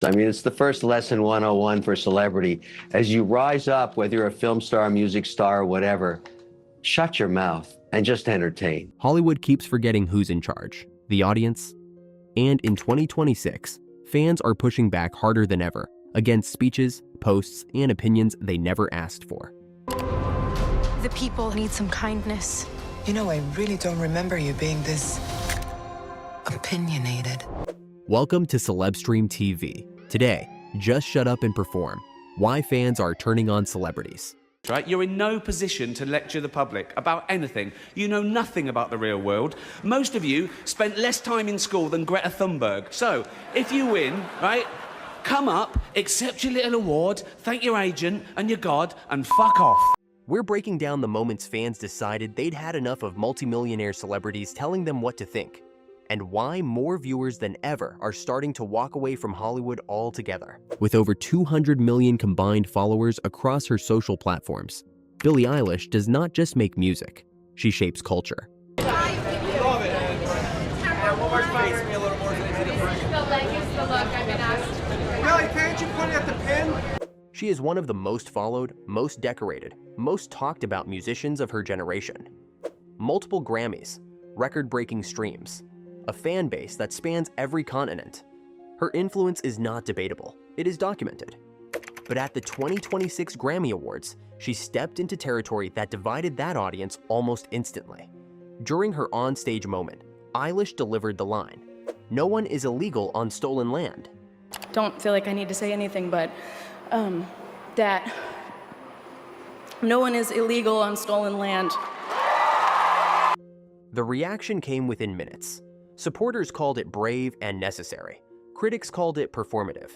I mean, it's the first lesson 101 for celebrity. As you rise up, whether you're a film star, music star, or whatever, shut your mouth and just entertain. Hollywood keeps forgetting who's in charge, the audience. And in 2026, fans are pushing back harder than ever against speeches, posts, and opinions they never asked for. The people need some kindness. You know, I really don't remember you being this opinionated. Welcome to Celebstream TV. Today, just shut up and perform. Why fans are turning on celebrities. Right? You're in no position to lecture the public about anything. You know nothing about the real world. Most of you spent less time in school than Greta Thunberg. So, if you win, right, come up, accept your little award, thank your agent and your God, and fuck off. We're breaking down the moments fans decided they'd had enough of multimillionaire celebrities telling them what to think, and why more viewers than ever are starting to walk away from Hollywood altogether. With over 200 million combined followers across her social platforms, Billie Eilish does not just make music, she shapes culture. She is one of the most followed, most decorated, most talked about musicians of her generation. Multiple Grammys, record-breaking streams, a fan base that spans every continent. Her influence is not debatable, it is documented. But at the 2026 Grammy Awards, she stepped into territory that divided that audience almost instantly. During her on-stage moment, Eilish delivered the line, "No one is illegal on stolen land." Don't feel like I need to say anything, but that no one is illegal on stolen land. The reaction came within minutes. Supporters called it brave and necessary. Critics called it performative.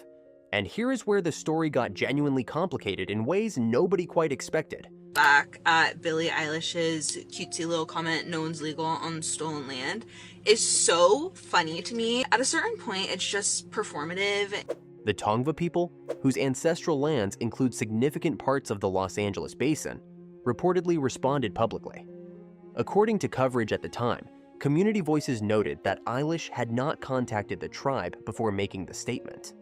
And here is where the story got genuinely complicated in ways nobody quite expected. Back at Billie Eilish's cutesy little comment, "No one's legal on stolen land," is so funny to me. At a certain point, it's just performative. The Tongva people, whose ancestral lands include significant parts of the Los Angeles basin, reportedly responded publicly. According to coverage at the time, community voices noted that Eilish had not contacted the tribe before making the statement.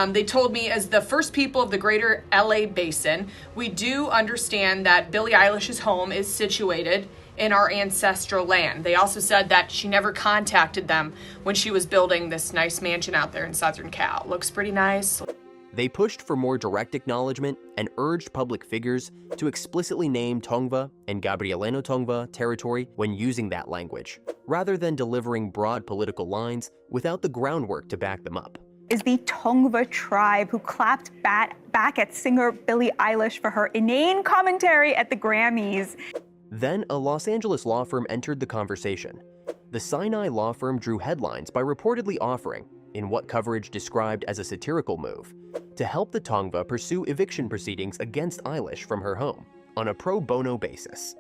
They told me, as the first people of the greater LA basin, we do understand that Billie Eilish's home is situated in our ancestral land. They also said that she never contacted them when she was building this nice mansion out there in Southern Cal. Looks pretty nice. They pushed for more direct acknowledgement and urged public figures to explicitly name Tongva and Gabrielino Tongva territory when using that language, rather than delivering broad political lines without the groundwork to back them up. Is the Tongva tribe who clapped back at singer Billie Eilish for her inane commentary at the Grammys. Then a Los Angeles law firm entered the conversation. The Sinai law firm drew headlines by reportedly offering, in what coverage described as a satirical move, to help the Tongva pursue eviction proceedings against Eilish from her home on a pro bono basis.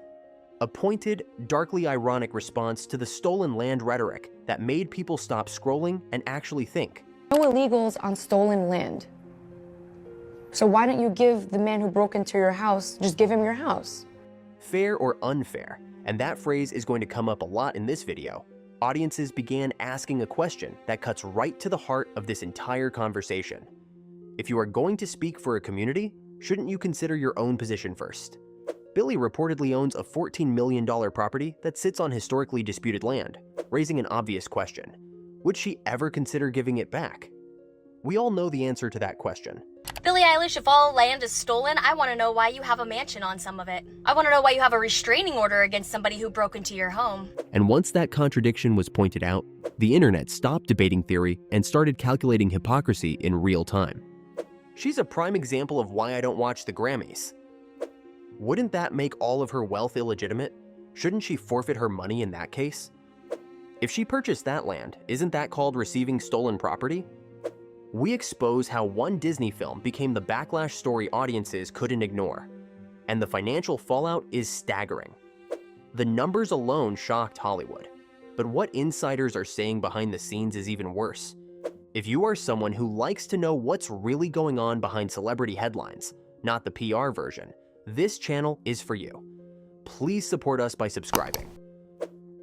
A pointed, darkly ironic response to the stolen land rhetoric that made people stop scrolling and actually think. No illegals on stolen land. So why don't you give the man who broke into your house, just give him your house? Fair or unfair, and that phrase is going to come up a lot in this video. Audiences began asking a question that cuts right to the heart of this entire conversation. If you are going to speak for a community, shouldn't you consider your own position first? Billie reportedly owns a $14 million property that sits on historically disputed land, raising an obvious question. Would she ever consider giving it back? We all know the answer to that question. Billie Eilish, if all land is stolen, I want to know why you have a mansion on some of it. I want to know why you have a restraining order against somebody who broke into your home. And once that contradiction was pointed out, the internet stopped debating theory and started calculating hypocrisy in real time. She's a prime example of why I don't watch the Grammys. Wouldn't that make all of her wealth illegitimate? Shouldn't she forfeit her money in that case? If she purchased that land, isn't that called receiving stolen property? We expose how one Disney film became the backlash story audiences couldn't ignore. And the financial fallout is staggering. The numbers alone shocked Hollywood. But what insiders are saying behind the scenes is even worse. If you are someone who likes to know what's really going on behind celebrity headlines, not the PR version, this channel is for you. Please support us by subscribing.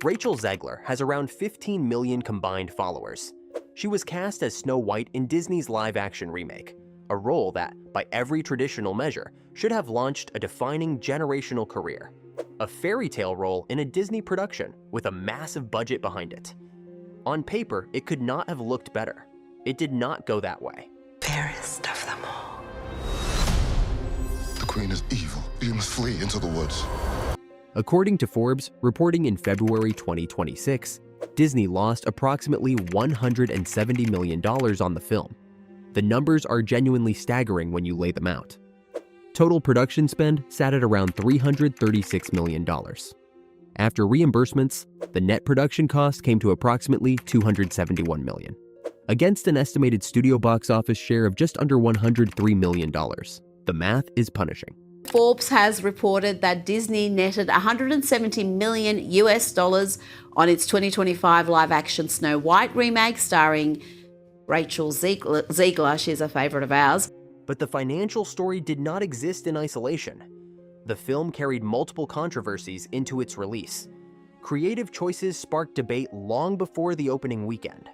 Rachel Zegler has around 15 million combined followers. She was cast as Snow White in Disney's live-action remake, a role that, by every traditional measure, should have launched a defining generational career. A fairy tale role in a Disney production with a massive budget behind it. On paper, it could not have looked better. It did not go that way. Fairest of them all. The Queen is evil. You must flee into the woods. According to Forbes, reporting in February 2026, Disney lost approximately $170 million on the film. The numbers are genuinely staggering when you lay them out. Total production spend sat at around $336 million. After reimbursements, the net production cost came to approximately $271 million, against an estimated studio box office share of just under $103 million. The math is punishing. Forbes has reported that Disney netted $170 million on its 2025 live-action Snow White remake starring Rachel Ziegler. She's a favorite of ours. But the financial story did not exist in isolation. The film carried multiple controversies into its release. Creative choices sparked debate long before the opening weekend.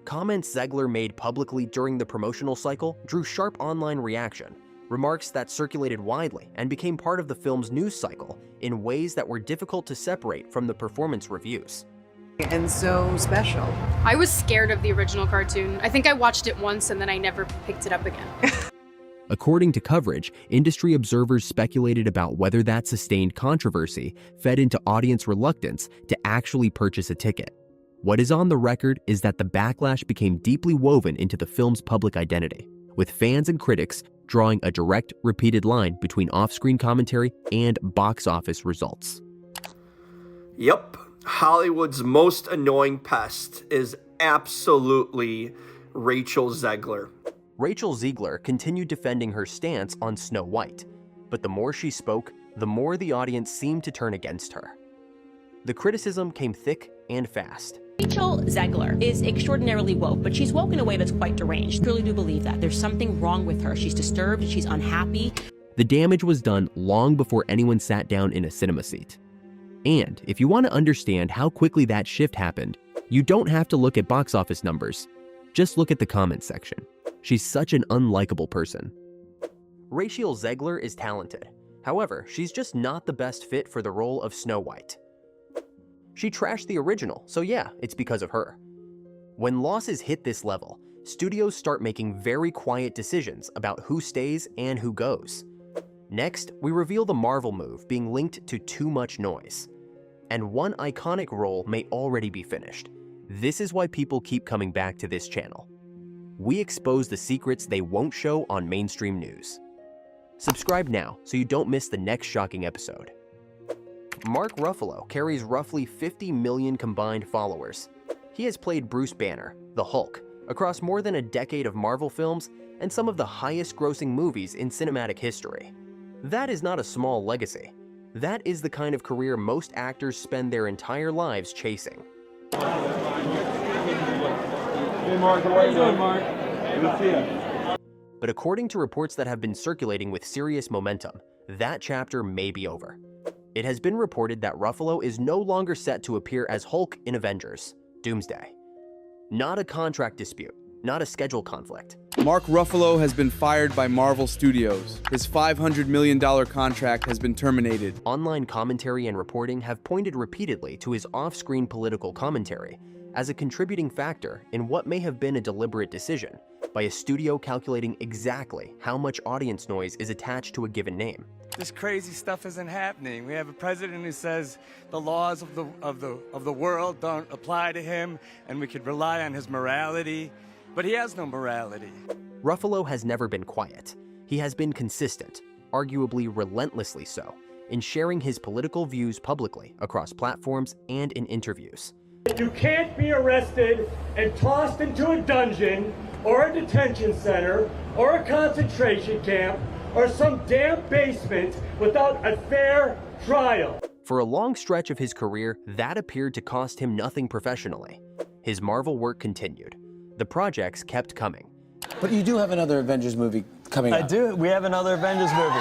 Comments Ziegler made publicly during the promotional cycle drew sharp online reaction, remarks that circulated widely and became part of the film's news cycle in ways that were difficult to separate from the performance reviews. And so special. I was scared of the original cartoon. I think I watched it once and then I never picked it up again. According to coverage, industry observers speculated about whether that sustained controversy fed into audience reluctance to actually purchase a ticket. What is on the record is that the backlash became deeply woven into the film's public identity, with fans and critics drawing a direct, repeated line between off-screen commentary and box office results. Yep, Hollywood's most annoying pest is absolutely Rachel Ziegler. Rachel Ziegler continued defending her stance on Snow White, but the more she spoke, the more the audience seemed to turn against her. The criticism came thick and fast. Rachel Ziegler is extraordinarily woke, but she's woke in a way that's quite deranged. I truly do believe that. There's something wrong with her. She's disturbed, she's unhappy. The damage was done long before anyone sat down in a cinema seat. And if you want to understand how quickly that shift happened, you don't have to look at box office numbers. Just look at the comments section. She's such an unlikable person. Rachel Ziegler is talented. However, she's just not the best fit for the role of Snow White. She trashed the original, so yeah, it's because of her. When losses hit this level, studios start making very quiet decisions about who stays and who goes. Next, we reveal the Marvel move being linked to too much noise. And one iconic role may already be finished. This is why people keep coming back to this channel. We expose the secrets they won't show on mainstream news. Subscribe now so you don't miss the next shocking episode. Mark Ruffalo carries roughly 50 million combined followers. He has played Bruce Banner, the Hulk, across more than a decade of Marvel films and some of the highest-grossing movies in cinematic history. That is not a small legacy. That is the kind of career most actors spend their entire lives chasing. Hey Mark, how are you doing, Mark? Good to see you. But according to reports that have been circulating with serious momentum, that chapter may be over. It has been reported that Ruffalo is no longer set to appear as Hulk in Avengers: Doomsday. Not a contract dispute, not a schedule conflict. Mark Ruffalo has been fired by Marvel Studios. His $500 million contract has been terminated. Online commentary and reporting have pointed repeatedly to his off-screen political commentary as a contributing factor in what may have been a deliberate decision by a studio calculating exactly how much audience noise is attached to a given name. This crazy stuff isn't happening. We have a president who says the laws of the world don't apply to him and we could rely on his morality, but he has no morality. Ruffalo has never been quiet. He has been consistent, arguably relentlessly so, in sharing his political views publicly across platforms and in interviews. You can't be arrested and tossed into a dungeon or a detention center or a concentration camp or some damn basement without a fair trial. For a long stretch of his career, that appeared to cost him nothing professionally. His Marvel work continued. The projects kept coming. But you do have another Avengers movie coming up. I do. We have another Avengers movie.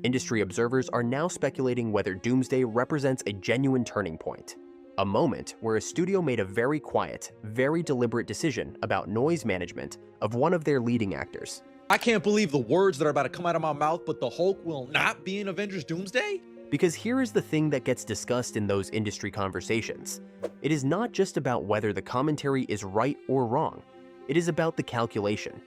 Industry observers are now speculating whether Doomsday represents a genuine turning point. A moment where a studio made a very quiet, very deliberate decision about noise management of one of their leading actors. I can't believe the words that are about to come out of my mouth, but the Hulk will not be in Avengers Doomsday? Because here is the thing that gets discussed in those industry conversations. It is not just about whether the commentary is right or wrong. It is about the calculation.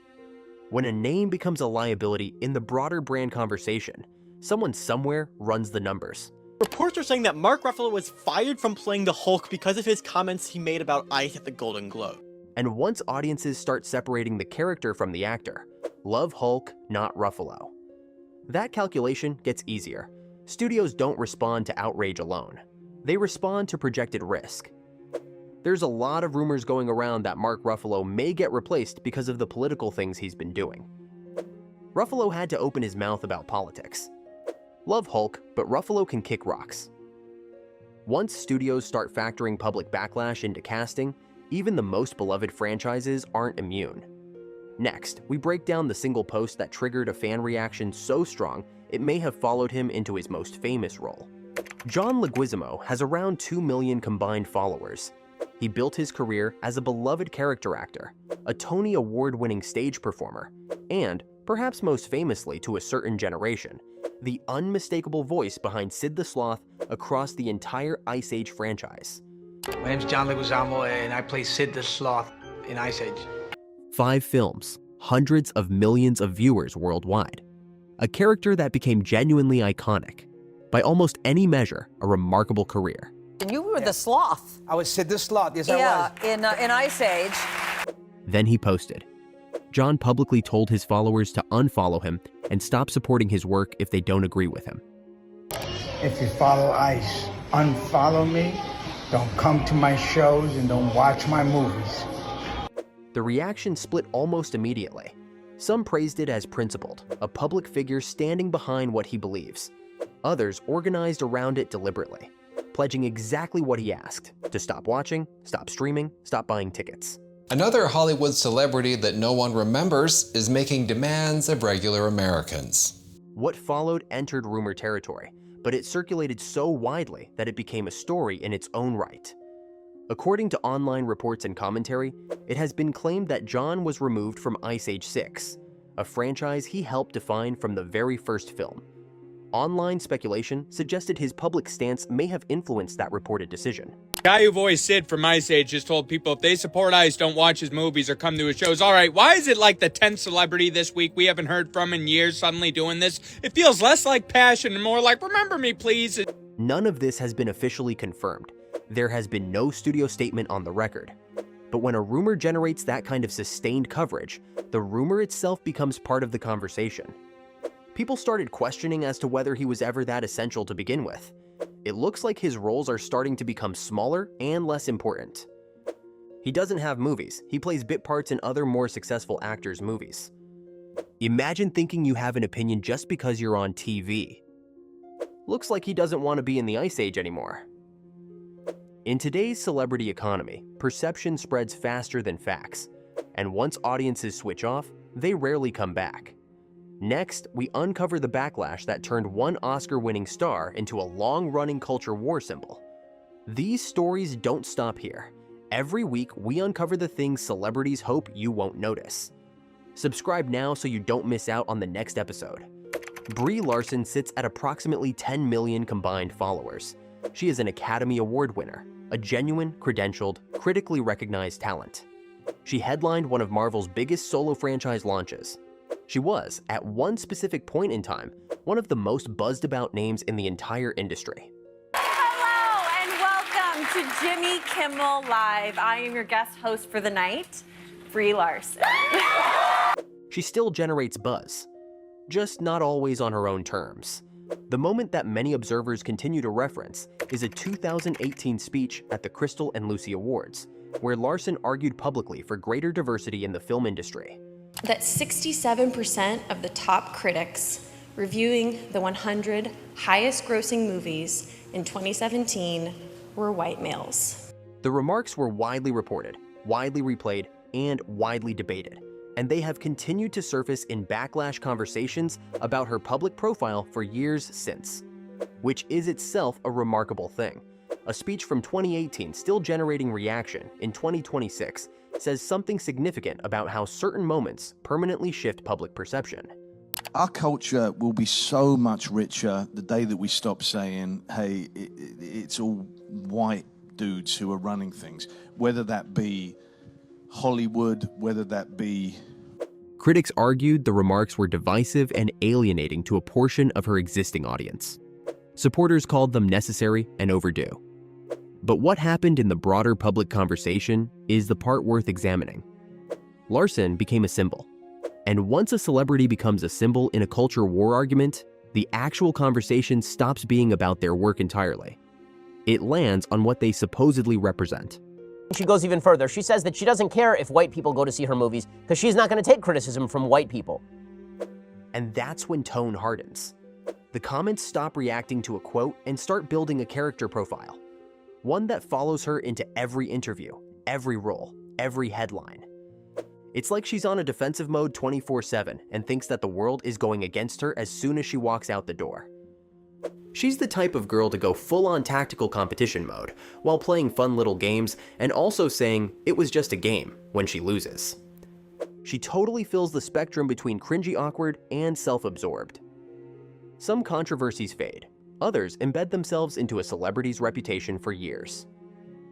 When a name becomes a liability in the broader brand conversation, someone somewhere runs the numbers. Reports are saying that Mark Ruffalo was fired from playing the Hulk because of his comments he made about ICE at the Golden Globe. And once audiences start separating the character from the actor, love Hulk, not Ruffalo. That calculation gets easier. Studios don't respond to outrage alone. They respond to projected risk. There's a lot of rumors going around that Mark Ruffalo may get replaced because of the political things he's been doing. Ruffalo had to open his mouth about politics. Love Hulk, but Ruffalo can kick rocks. Once studios start factoring public backlash into casting, even the most beloved franchises aren't immune. Next, we break down the single post that triggered a fan reaction so strong it may have followed him into his most famous role. John Leguizamo has around 2 million combined followers. He built his career as a beloved character actor, a Tony Award-winning stage performer, and, perhaps most famously to a certain generation, the unmistakable voice behind Sid the Sloth across the entire Ice Age franchise. My name's John Leguizamo, and I play Sid the Sloth in Ice Age. 5 films, hundreds of millions of viewers worldwide. A character that became genuinely iconic. By almost any measure, a remarkable career. And you were the Sloth. I was Sid the Sloth, yes I was. Yeah, in Ice Age. Then he posted. John publicly told his followers to unfollow him and stop supporting his work if they don't agree with him. If you follow ICE, unfollow me, don't come to my shows, and don't watch my movies. The reaction split almost immediately. Some praised it as principled, a public figure standing behind what he believes. Others organized around it deliberately, pledging exactly what he asked: to stop watching, stop streaming, stop buying tickets. Another Hollywood celebrity that no one remembers is making demands of regular Americans. What followed entered rumor territory, but it circulated so widely that it became a story in its own right. According to online reports and commentary, it has been claimed that John was removed from Ice Age 6, a franchise he helped define from the very first film. Online speculation suggested his public stance may have influenced that reported decision. Guy who voiced Sid from Ice Age just told people if they support ICE, don't watch his movies or come to his shows. All right, why is it like the 10th celebrity this week we haven't heard from in years suddenly doing this? It feels less like passion and more like remember me, please. None of this has been officially confirmed. There has been no studio statement on the record. But when a rumor generates that kind of sustained coverage, the rumor itself becomes part of the conversation. People started questioning as to whether he was ever that essential to begin with. It looks like his roles are starting to become smaller and less important. He doesn't have movies. He plays bit parts in other more successful actors' movies. Imagine thinking you have an opinion just because you're on TV. Looks like he doesn't want to be in the Ice Age anymore. In today's celebrity economy, perception spreads faster than facts, and once audiences switch off, they rarely come back. Next, we uncover the backlash that turned one Oscar-winning star into a long-running culture war symbol. These stories don't stop here. Every week, we uncover the things celebrities hope you won't notice. Subscribe now so you don't miss out on the next episode. Brie Larson sits at approximately 10 million combined followers. She is an Academy Award winner, a genuine, credentialed, critically recognized talent. She headlined one of Marvel's biggest solo franchise launches. She was, at one specific point in time, one of the most buzzed about names in the entire industry. Hello and welcome to Jimmy Kimmel Live. I am your guest host for the night, Brie Larson. She still generates buzz, just not always on her own terms. The moment that many observers continue to reference is a 2018 speech at the Crystal and Lucy Awards, where Larson argued publicly for greater diversity in the film industry. That 67% of the top critics reviewing the 100 highest grossing movies in 2017 were white males. The remarks were widely reported, widely replayed, and widely debated, and they have continued to surface in backlash conversations about her public profile for years since, which is itself a remarkable thing. a speech from 2018 still generating reaction in 2026 says something significant about how certain moments permanently shift public perception. Our culture will be so much richer the day that we stop saying, hey, it's all white dudes who are running things, whether that be Hollywood, whether that be... Critics argued the remarks were divisive and alienating to a portion of her existing audience. Supporters called them necessary and overdue. But what happened in the broader public conversation is the part worth examining. Larson became a symbol. And once a celebrity becomes a symbol in a culture war argument, the actual conversation stops being about their work entirely. It lands on what they supposedly represent. She goes even further. She says that she doesn't care if white people go to see her movies because she's not going to take criticism from white people. And that's when tone hardens. The comments stop reacting to a quote and start building a character profile. One that follows her into every interview, every role, every headline. It's like she's on a defensive mode 24/7 and thinks that the world is going against her as soon as she walks out the door. She's the type of girl to go full-on tactical competition mode while playing fun little games and also saying it was just a game when she loses. She totally fills the spectrum between cringy awkward and self-absorbed. Some controversies fade, others embed themselves into a celebrity's reputation for years.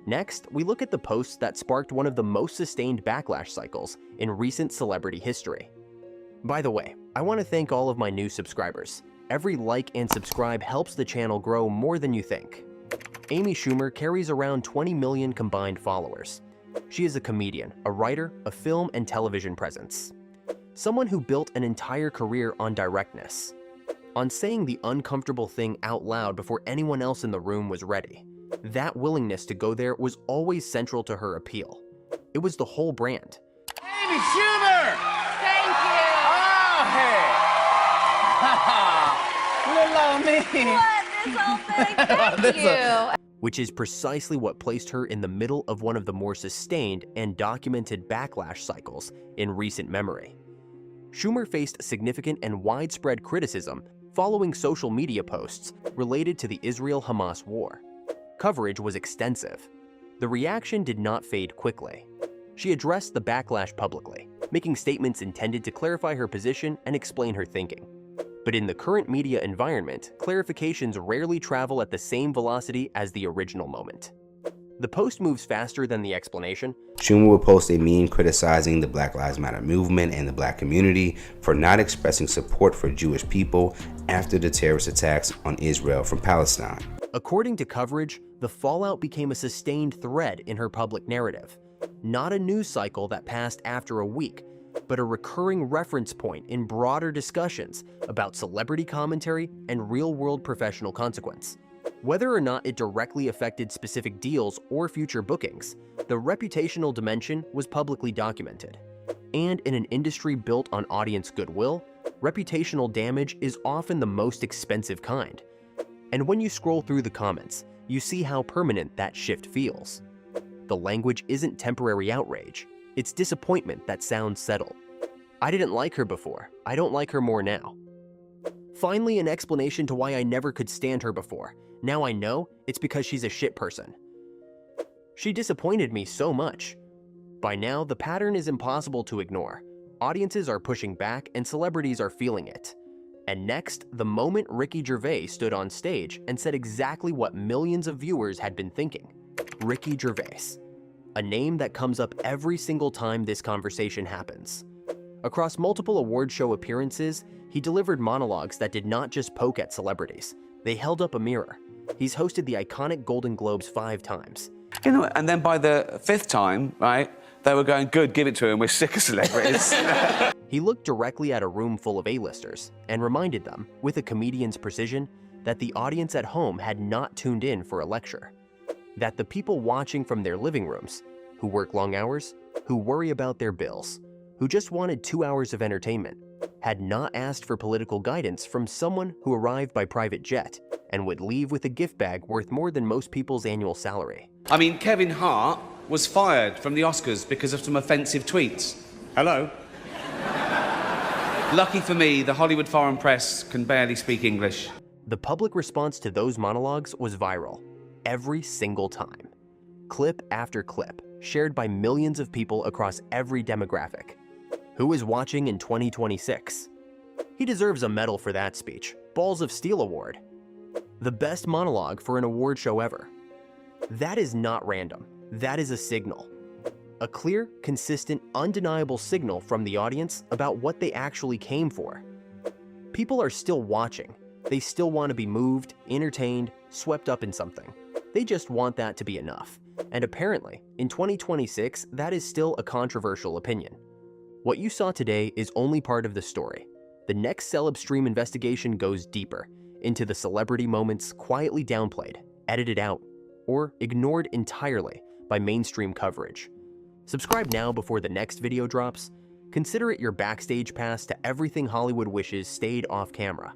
Next, we look at the posts that sparked one of the most sustained backlash cycles in recent celebrity history. By the way, I want to thank all of my new subscribers. Every like and subscribe helps the channel grow more than you think. Amy Schumer carries around 20 million combined followers. She is a comedian, a writer, a film and television presence. Someone who built an entire career on directness. On saying the uncomfortable thing out loud before anyone else in the room was ready. That willingness to go there was always central to her appeal. It was the whole brand. Amy Schumer! Thank you. Oh, hey! Little old me. What? This whole thing? Thank you. Which is precisely what placed her in the middle of one of the more sustained and documented backlash cycles in recent memory. Schumer faced significant and widespread criticism following social media posts related to the Israel-Hamas war. Coverage was extensive. The reaction did not fade quickly. She addressed the backlash publicly, making statements intended to clarify her position and explain her thinking. But in the current media environment, clarifications rarely travel at the same velocity as the original moment. The post moves faster than the explanation. Schumer will post a meme criticizing the Black Lives Matter movement and the black community for not expressing support for Jewish people after the terrorist attacks on Israel from Palestine. According to coverage, the fallout became a sustained thread in her public narrative. Not a news cycle that passed after a week, but a recurring reference point in broader discussions about celebrity commentary and real-world professional consequence. Whether or not it directly affected specific deals or future bookings, the reputational dimension was publicly documented. And in an industry built on audience goodwill, reputational damage is often the most expensive kind. And when you scroll through the comments, you see how permanent that shift feels. The language isn't temporary outrage, it's disappointment that sounds settled. I didn't like her before, I don't like her more now. Finally, an explanation to why I never could stand her before. Now I know it's because she's a shit person. She disappointed me so much. By now, the pattern is impossible to ignore. Audiences are pushing back and celebrities are feeling it. And next, the moment Ricky Gervais stood on stage and said exactly what millions of viewers had been thinking. Ricky Gervais. A name that comes up every single time this conversation happens. Across multiple award show appearances, he delivered monologues that did not just poke at celebrities. They held up a mirror. He's hosted the iconic Golden Globes 5 times. You know, and then by the 5th time, right, they were going, good, give it to him, we're sick of celebrities. He looked directly at a room full of A-listers and reminded them, with a comedian's precision, that the audience at home had not tuned in for a lecture. That the people watching from their living rooms, who work long hours, who worry about their bills, who just wanted 2 hours of entertainment, had not asked for political guidance from someone who arrived by private jet and would leave with a gift bag worth more than most people's annual salary. I mean, Kevin Hart was fired from the Oscars because of some offensive tweets. Hello? Lucky for me, the Hollywood foreign press can barely speak English. The public response to those monologues was viral. every single time. Clip after clip, shared by millions of people across every demographic. Who is watching in 2026? He deserves a medal for that speech. Balls of Steel Award. The best monologue for an award show ever. That is not random. That is a signal. A clear, consistent, undeniable signal from the audience about what they actually came for. People are still watching. They still want to be moved, entertained, swept up in something. They just want that to be enough. And apparently, in 2026, that is still a controversial opinion. What you saw today is only part of the story. The next Celeb Stream investigation goes deeper into the celebrity moments quietly downplayed, edited out, or ignored entirely by mainstream coverage. Subscribe now before the next video drops. Consider it your backstage pass to everything Hollywood wishes stayed off camera.